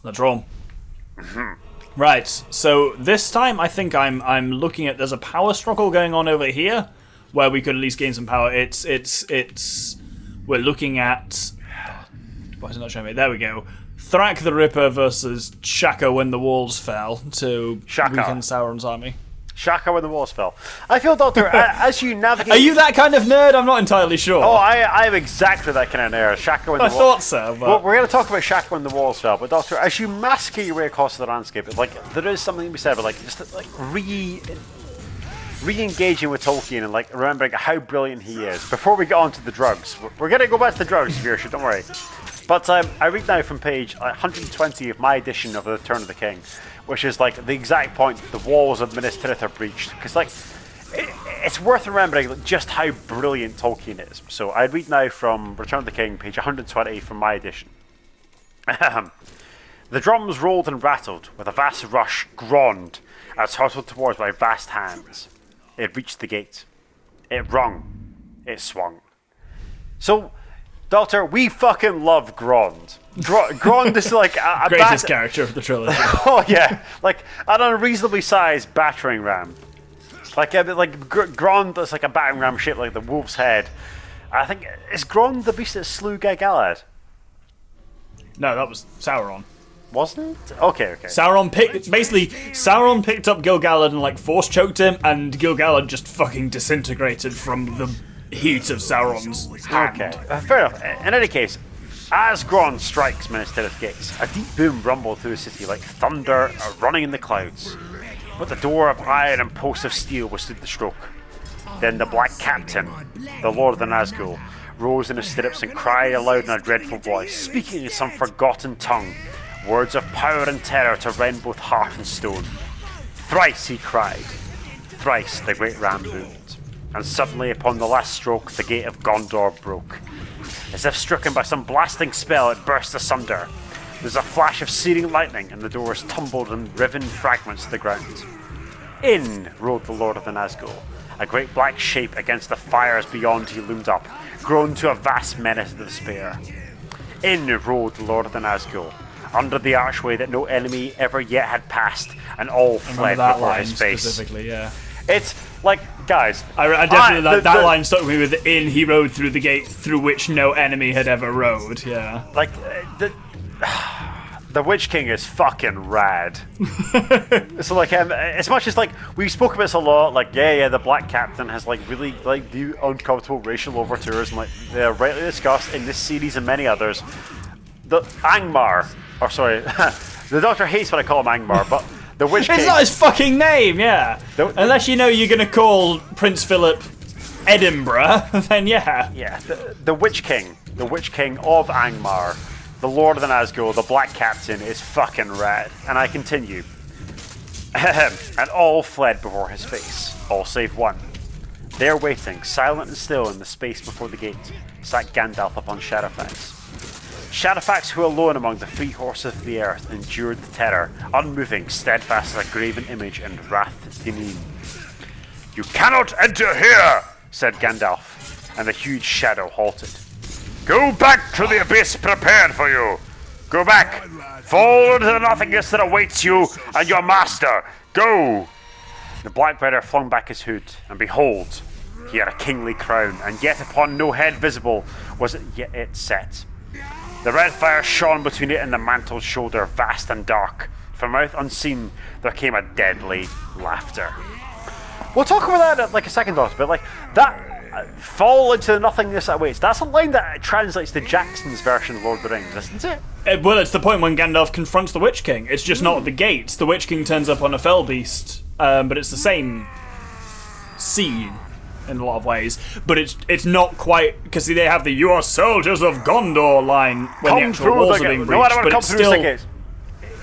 Let's roll. Right, so this time I think I'm looking at, there's a power struggle going on over here where we could at least gain some power. We're looking at, why is it not showing me? There we go. Thrak the Ripper versus Shaka when the walls fell to weaken Sauron's army. Shaka when the walls fell. I feel, Doctor, as you navigate... Are you that kind of nerd? I'm not entirely sure. Oh, I am exactly that kind of nerd. Shaka when the walls... I thought so, but... Well, we're going to talk about Shaka when the walls fell, but Doctor, as you massacre your way across the landscape, like, there is something to be said about, like, just, like, re-engaging with Tolkien and, like, remembering how brilliant he is. Before we get on to the drugs. We're going to go back to the drugs, viewership, don't worry. But I read now from page 120 of my edition of The Return of the King, which is like the exact point the walls of Minas Tirith are breached. Because like, it's worth remembering just how brilliant Tolkien is. So I read now from Return of the King, page 120 from my edition. The drums rolled and rattled with a vast rush, groaned, as hurtled towards by vast hands. It reached the gate. It rung. It swung. So, Doctor, we fucking love Grond. Grond is like a greatest character of the trilogy. Oh yeah, like an unreasonably sized battering ram. Like Grond is like a battering ram shaped like the wolf's head. I think, is Grond the beast that slew Gil-galad? No, that was Sauron. Wasn't it? Okay. Sauron picked up Gil-galad and like force choked him, and Gil-galad just fucking disintegrated from the heat of Sauron's hand. Okay, fair enough. In any case, as Grond strikes Minas Tirith gates, a deep boom rumbled through the city like thunder running in the clouds. But the door of iron and post of steel withstood the stroke. Then the Black Captain, the Lord of the Nazgul, rose in his stirrups and cried aloud in a dreadful voice, speaking in some forgotten tongue, words of power and terror to rend both heart and stone. Thrice he cried, thrice the great ram boomed. And suddenly, upon the last stroke, the gate of Gondor broke. As if stricken by some blasting spell, it burst asunder. There's a flash of searing lightning, and the doors tumbled in riven fragments to the ground. In rode the Lord of the Nazgul. A great black shape against the fires beyond he loomed up, grown to a vast menace of despair. In rode the Lord of the Nazgul, under the archway that no enemy ever yet had passed, and all fled before his face. Specifically, yeah. It's like, guys, I definitely that line stuck with me with "in he rode through the gate through which no enemy had ever rode." Yeah, like the Witch King is fucking rad. So like, as much as like we spoke about this a lot, like the Black Captain has like really like the uncomfortable racial overtures, and like they're rightly discussed in this series and many others. The Angmar, or sorry, the Doctor hates when I call him Angmar, but. The Witch King. It's not his fucking name, yeah. Unless you know you're going to call Prince Philip Edinburgh, then yeah. Yeah, the Witch King of Angmar, the Lord of the Nazgul, the Black Captain, is fucking rad. And I continue. And all fled before his face, all save one. There waiting, silent and still in the space before the gate, sat Gandalf upon Shadowfax. Shadowfax, who alone among the free horses of the earth endured the terror, unmoving, steadfast as a graven image and wrath Dinim. You cannot enter here, said Gandalf, and the huge shadow halted. Go back to the abyss prepared for you. Go back, fall into the nothingness that awaits you and your master. Go! The Black Rider flung back his hood, and behold, he had a kingly crown, and yet upon no head visible was it yet it set. The red fire shone between it and the mantle's shoulder, vast and dark. From mouth unseen, there came a deadly laughter. We'll talk about that like a second, Doctor, but like that fall into the nothingness that waits. That's a line that translates to Jackson's version of Lord of the Rings, isn't it? Well, it's the point when Gandalf confronts the Witch King. It's just not at the gates. The Witch King turns up on a fell beast, but it's the same scene. In a lot of ways, but it's not quite, because they have the "You are soldiers of Gondor" line when the actual walls are being breached, but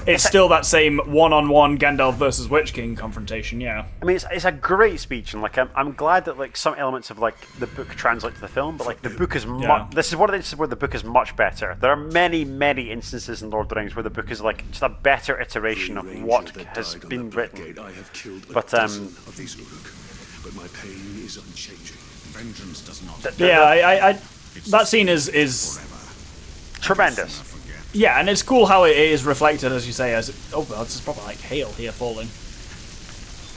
it's still that same one-on-one Gandalf versus Witch King confrontation. Yeah, I mean it's a great speech, and like I'm glad that like some elements of like the book translate to the film, but like the book is this is one of the instances where the book is much better. There are many instances in Lord of the Rings where the book is like just a better iteration of what has been written. But my pain is unchanging. Vengeance does not. I that scene is tremendous. Yeah, and it's cool how it is reflected, as you say, as oh god, this is probably like hail here falling.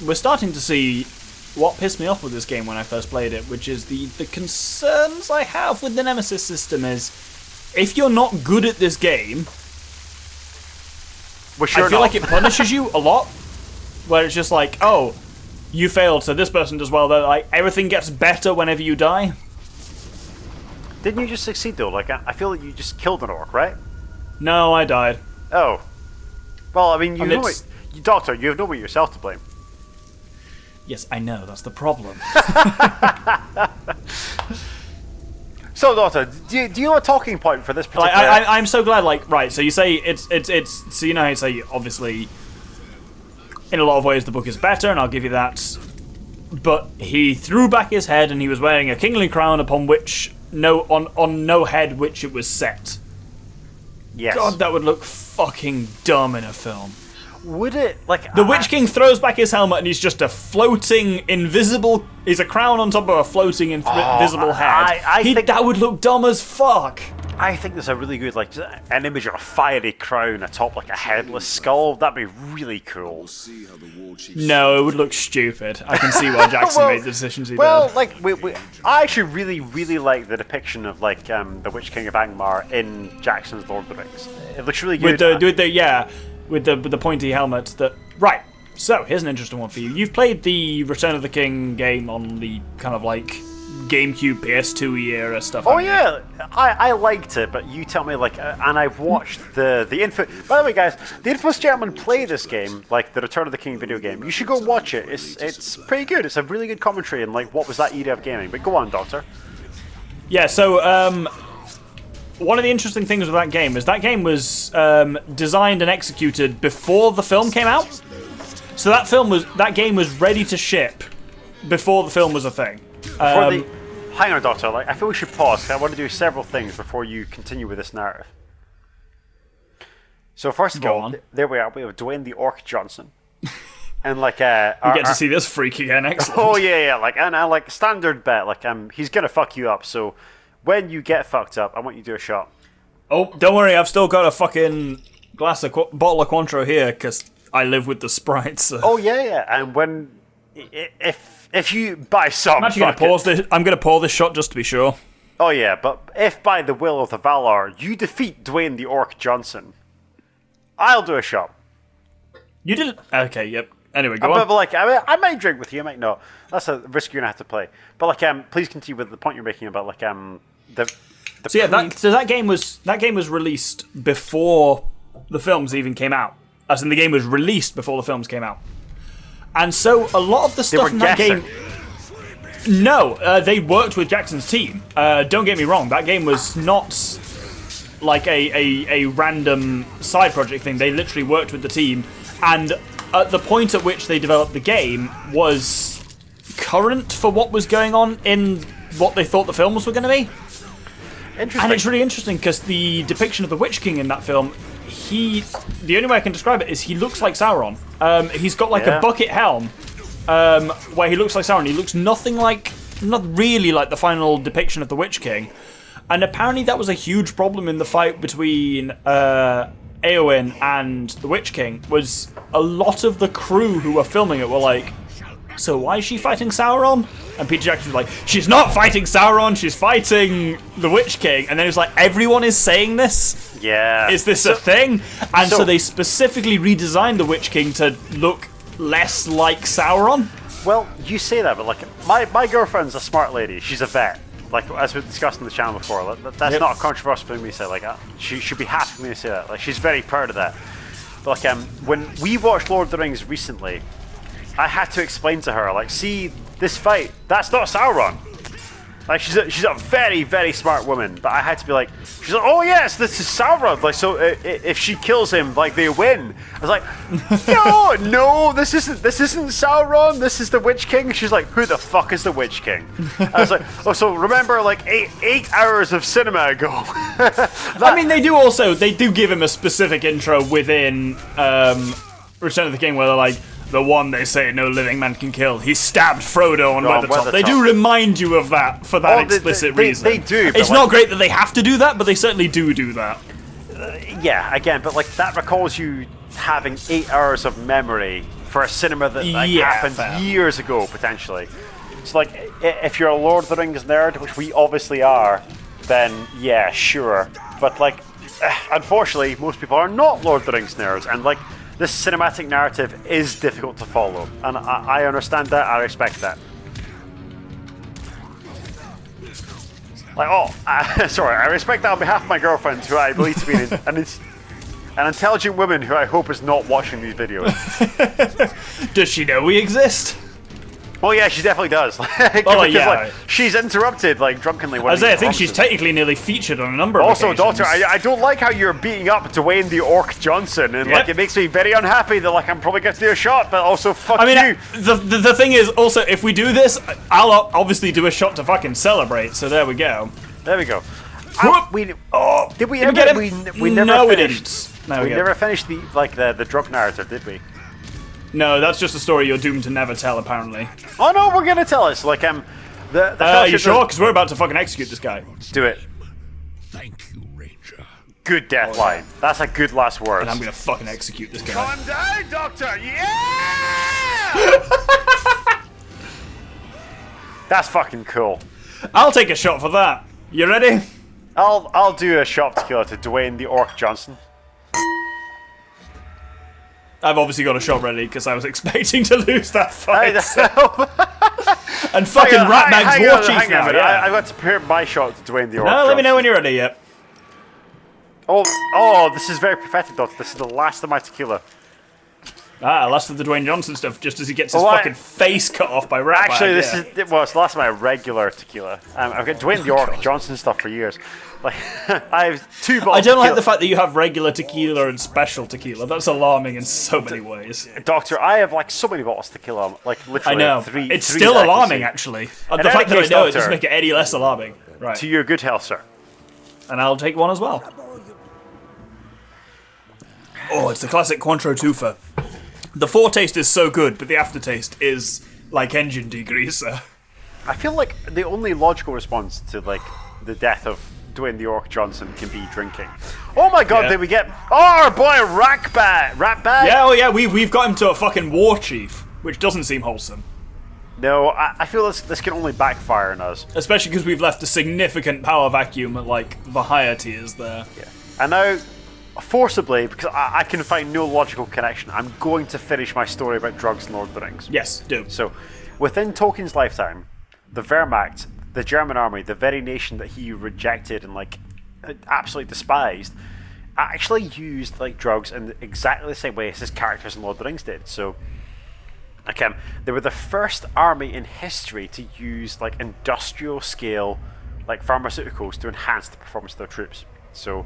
We're starting to see what pissed me off with this game when I first played it, which is the concerns I have with the Nemesis system is, if you're not good at this game, Which I feel like it punishes you a lot, where it's just like, oh, you failed, so this person does well, like, everything gets better whenever you die. Didn't you just succeed though? Like, I feel like you just killed an orc, right? No, I died. Oh. Well, I mean, Doctor, you have nobody yourself to blame. Yes, I know, that's the problem. So, Doctor, do you have a talking point for this particular... I'm so glad, like, right, so you say it's so you know how you say, obviously, in a lot of ways the book is better, and I'll give you that, but he threw back his head and he was wearing a kingly crown upon which, on no head which it was set. Yes. God, that would look fucking dumb in a film. Would it? Like the Witch King throws back his helmet and he's just a floating, invisible... He's a crown on top of a floating, invisible head. I think that would look dumb as fuck. I think there's a really good, like, an image of a fiery crown atop, like, a headless skull. That'd be really cool. No, it would look stupid. I can see why Jackson made the decisions he did. Like, I actually really, really like the depiction of, like, the Witch King of Angmar in Jackson's Lord of the Rings. It looks really good. With the pointy helmet. Right. So here's an interesting one for you. You've played the Return of the King game on the kind of like GameCube, PS2 era stuff. Oh yeah, I liked it, but you tell me, like, and I've watched the info. By the way, guys, the Infamous Gentlemen play this game, like the Return of the King video game. You should go watch it. It's pretty good. It's a really good commentary and like what was that era of gaming. But go on, Doctor. Yeah. So one of the interesting things with that game is that game was designed and executed before the film came out. So that game was ready to ship before the film was a thing. Hang on, Doctor. Like, I feel we should pause. 'Cause I want to do several things before you continue with this narrative. So first of all, there we are. We have Dwayne the Orc Johnson, and like we get to see this freak again. Excellent. Oh yeah, like and like standard bet. Like he's gonna fuck you up. So when you get fucked up, I want you to do a shot. Oh, don't worry. I've still got a fucking bottle of Cointreau here because I live with the sprites. So. Oh yeah. And when if you buy some, I'm gonna pour this shot just to be sure. Oh yeah, but if by the will of the Valar you defeat Dwayne the Orc Johnson, I'll do a shot. You didn't. Okay. Yep. Anyway, go on. But like, I might drink with you. I might not. That's a risk you're gonna have to play. But like, please continue with the point you're making about like that game was released before the films even came out. As in, the game was released before the films came out. And so a lot of the stuff in that game... No, they worked with Jackson's team. Don't get me wrong, that game was not like a random side project thing. They literally worked with the team, and at the point at which they developed the game was current for what was going on in what they thought the films were going to be. Interesting. And it's really interesting because the depiction of the Witch King in that film, the only way I can describe it is he looks like Sauron. He's got like a bucket helm where he looks like Sauron. He looks not really like the final depiction of the Witch King. And apparently that was a huge problem in the fight between Eowyn and the Witch King, was a lot of the crew who were filming it were like, so why is she fighting Sauron? And Peter Jackson was like, she's not fighting Sauron, she's fighting the Witch King. And then it was like, everyone is saying this? Yeah. Is this a thing? And so they specifically redesigned the Witch King to look less like Sauron? Well, you say that, but like, my girlfriend's a smart lady. She's a vet. Like, as we've discussed in the channel before, that's not a controversial thing to say. Like, she should be happy for me to say that. Like, she's very proud of that. But like, when we watched Lord of the Rings recently, I had to explain to her, like, see, this fight, that's not Sauron. Like, she's a very, very smart woman, but I had to be like, she's like, oh yes, this is Sauron. Like, so if she kills him, like, they win. I was like, no, this isn't Sauron. This is the Witch King. She's like, who the fuck is the Witch King? I was like, oh, so remember, like, eight hours of cinema ago. I mean, they do give him a specific intro within Return of the King, where they're like, the one they say no living man can kill. He stabbed Frodo on Weathertop. They do remind you of that for that explicit reason. They do. It's not great that they have to do that, but they certainly do that. yeah, again, but like that recalls you having 8 hours of memory for a cinema that happened years ago, potentially. So like, if you're a Lord of the Rings nerd, which we obviously are, then yeah, sure. But like, unfortunately, most people are not Lord of the Rings nerds, and like, this cinematic narrative is difficult to follow, and I understand that, I respect that. Like, sorry, I respect that on behalf of my girlfriend, who I believe to be an intelligent woman who I hope is not watching these videos. Does she know we exist? Oh yeah, she definitely does. Like, she's interrupted, like, drunkenly. I think she's technically nearly featured on a number of occasions. Doctor, I don't like how you're beating up Dwayne the Orc Johnson, and like, it makes me very unhappy that like I'm probably going to do a shot, but also fuck you. The thing is, also, if we do this, I'll obviously do a shot to fucking celebrate. So there we go. There we go. Did we get ever? him? We never no, finished. We didn't. We never finished the drunk narrative, did we? No, that's just a story you're doomed to never tell, apparently. Oh no, we're gonna tell it. So, like, you sure? Because we're about to fucking execute this guy. Do it. Thank you, Ranger. Good death line. That's a good last word. And I'm gonna fucking execute this guy. Calm down, Doctor. Yeah. That's fucking cool. I'll take a shot for that. You ready? I'll do a shot of tequila to Dwayne the Orc Johnson. I've obviously got a shot ready because I was expecting to lose that fight. And fucking Ratbag's war chief now. I got to prepare my shot to Dwayne the Orc Johnson. Let me know when you're ready. Yep. Oh, this is very prophetic, Doctor. This is the last of my tequila. Last of the Dwayne Johnson stuff, just as he gets his fucking face cut off by Ratbag. Actually, it's the last of my regular tequila. I've got Dwayne the Orc Johnson stuff for years. Like, I have 2 bottles. I don't like the fact that you have regular tequila and special tequila. That's alarming in so many ways. Doctor, I have like so many bottles of tequila. Like literally, I know. three. It's still alarming, actually. The fact that I know it doesn't make it any less alarming. Right. To your good health, sir. And I'll take one as well. Oh, it's the classic Cointreau Tufa. The foretaste is so good, but the aftertaste is like engine degreaser. I feel like the only logical response to like the death of Dwayne the Orc Johnson can be drinking. Oh my god, did we get... Oh, our boy Ratbag! Yeah, we've got him to a fucking war chief, which doesn't seem wholesome. No, I feel this can only backfire on us. Especially because we've left a significant power vacuum at, like, the higher tiers there. Yeah. And now, forcibly, because I can find no logical connection, I'm going to finish my story about drugs and Lord of the Rings. Yes, do. So, within Tolkien's lifetime, the Wehrmacht, the German army, the very nation that he rejected and like absolutely despised, actually used like drugs in exactly the same way as his characters in Lord of the Rings did. So, like, they were the first army in history to use like industrial scale, like pharmaceuticals to enhance the performance of their troops. So,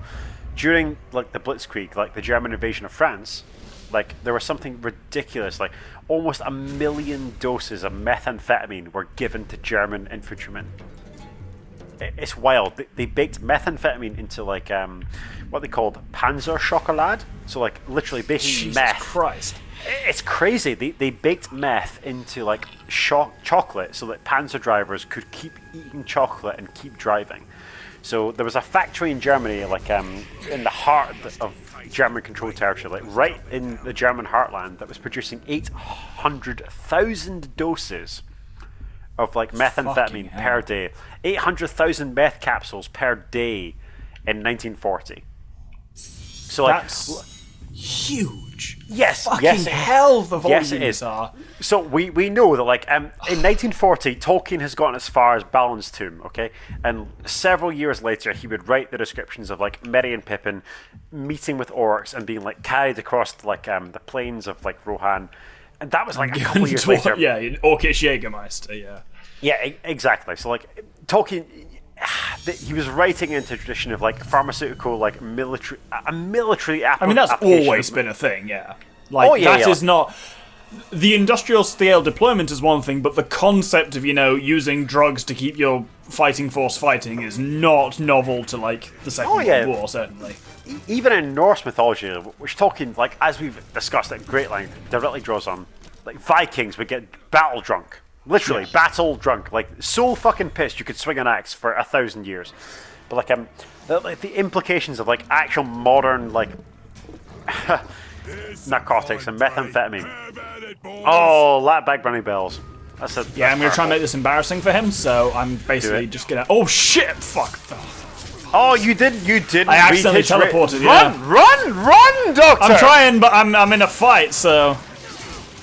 during like the Blitzkrieg, like the German invasion of France, like there was something ridiculous, like almost 1 million doses of methamphetamine were given to German infantrymen. It's wild. They baked methamphetamine into like what they called Panzer Schokolade. So like literally baking meth. Jesus Christ. It's crazy. They baked meth into like chocolate so that Panzer drivers could keep eating chocolate and keep driving. So there was a factory in Germany, like in the heart of German-controlled territory, like right in the German heartland, that was producing 800,000 doses of like methamphetamine per day. 800,000 meth capsules per day in 1940. So like, that's huge. Yes, fucking hell, the volumes are. So we know that like in 1940, Tolkien has gotten as far as Balin's tomb, okay, and several years later he would write the descriptions of like Merry and Pippin meeting with orcs and being like carried across like the plains of like Rohan, and that was like a couple of years later. Yeah, Orcish Jägermeister. Yeah, exactly. So like Tolkien, he was writing into a tradition of like pharmaceutical, like military application. I mean, that's always been a thing, yeah. Like, that is not... The industrial scale deployment is one thing, but the concept of, using drugs to keep your fighting force fighting is not novel to, like, the Second World War, certainly. Even in Norse mythology, which Tolkien, like, as we've discussed at great length, directly draws on, like, Vikings would get battle drunk. Literally, battle drunk. Like, so fucking pissed you could swing an axe for 1,000 years. but the implications of like actual modern like narcotics and methamphetamine. Oh, that back running bells. That's I'm gonna try and make this embarrassing for him, so I'm basically just gonna. Oh shit! Fuck! Oh, you didn't. I accidentally teleported. Run, Doctor! I'm trying, but I'm in a fight, so.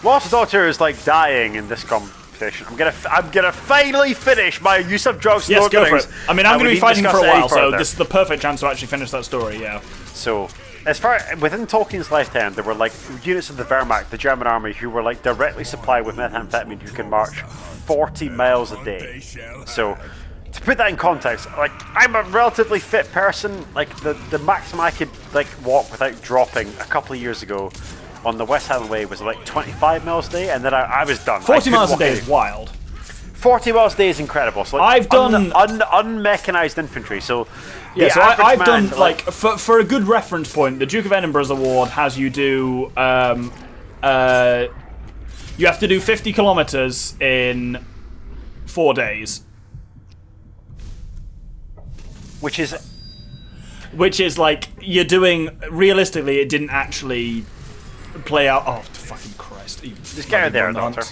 Whilst the Doctor is like dying in this competition, I'm gonna finally finish my use of drugs. Yes, go for it. I mean, I'm gonna be fighting for a while, so further. this is the perfect chance to actually finish that story. Yeah. So, as far within Tolkien's lifetime, there were like units of the Wehrmacht, the German army, who were like directly supplied with methamphetamine, who can march 40 miles a day. So, to put that in context, like I'm a relatively fit person. Like the maximum I could like walk without dropping a couple of years ago on the West Highland Way was like 25 miles a day, and then I was done. 40 miles a day is wild. 40 miles a day is incredible. So like, I've done unmechanized infantry. So yeah, so I've done like for a good reference point, the Duke of Edinburgh's award has you do you have to do 50 kilometers in 4 days, which is like you're doing realistically. It didn't actually play out. Oh fucking Christ! Just get out there, Doctor.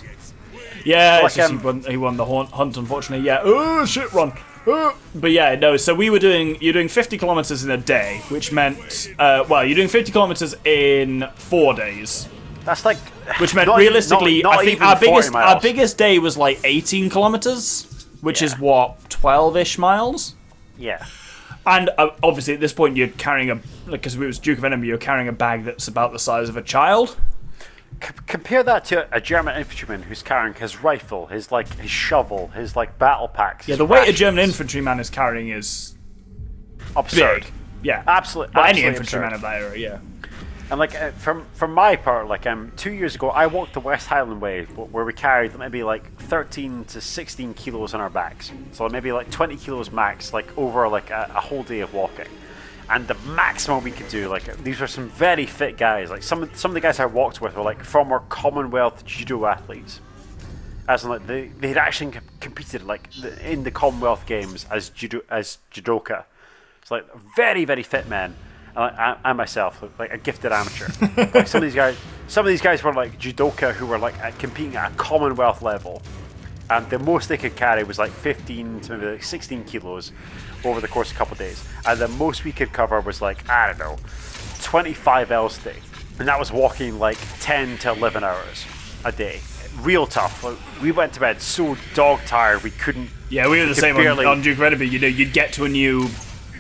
Yeah, it's just he won the hunt, unfortunately. Yeah. Oh shit! Run. But yeah, no. So you're doing 50 kilometers in a day, which meant you're doing 50 kilometers in 4 days. That's like, which meant realistically, not I think our biggest day was like 18 kilometers, which is what 12-ish miles. Yeah. And obviously at this point you're carrying because it was Duke of Edinburgh, you're carrying a bag that's about the size of a child. Compare that to a German infantryman who's carrying his rifle, his shovel, his like battle packs. Yeah, the weight a German infantryman is carrying is absurd. Big. Yeah, absolutely. But any infantryman of that era, yeah. And like from my part, like 2 years ago, I walked the West Highland Way, where we carried maybe like 13 to 16 kilos on our backs, so maybe like 20 kilos max, like over like a whole day of walking. And the maximum we could do, like these were some very fit guys. Like some of the guys I walked with were like former Commonwealth judo athletes, as in like they'd actually competed like in the Commonwealth Games as judoka. It's like very, very fit men. And I myself, like a gifted amateur. Like some of these guys were like judoka who were like competing at a Commonwealth level, and the most they could carry was like 15 to maybe like 16 kilos over the course of a couple of days, and the most we could cover was like, I don't know, 25 miles a day, and that was walking like 10 to 11 hours a day. Real tough. Like, we went to bed so dog tired we couldn't. Yeah, we were the same on Duke of Edinburgh. You know, you'd get to a new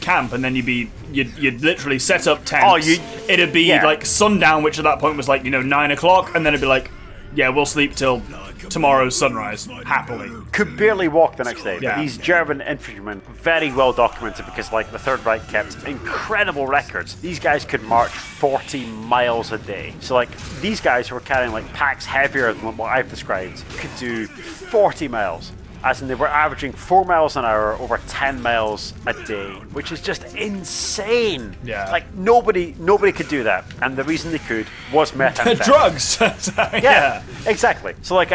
camp and then you'd literally set up tents. It'd be like sundown, which at that point was like 9 o'clock, and then it'd be like, yeah, we'll sleep till tomorrow's sunrise happily. Could barely walk the next day. Yeah. But these German infantrymen, very well documented, because like the Third Reich kept incredible records. These guys could march 40 miles a day. So like these guys who were carrying like packs heavier than what I've described could do 40 miles. As in, they were averaging 4 miles an hour over 10 miles a day, which is just insane. Yeah. Like nobody could do that, and the reason they could was methamphetamine. Drugs. Yeah, exactly. So like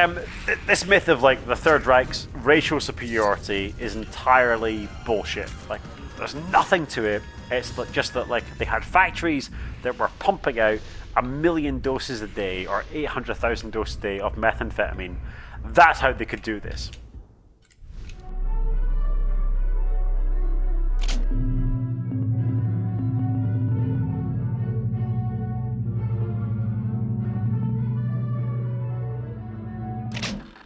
this myth of like the Third Reich's racial superiority is entirely bullshit. Like there's nothing to it. It's just that like they had factories that were pumping out 1 million doses a day or 800,000 doses a day of methamphetamine. That's how they could do this.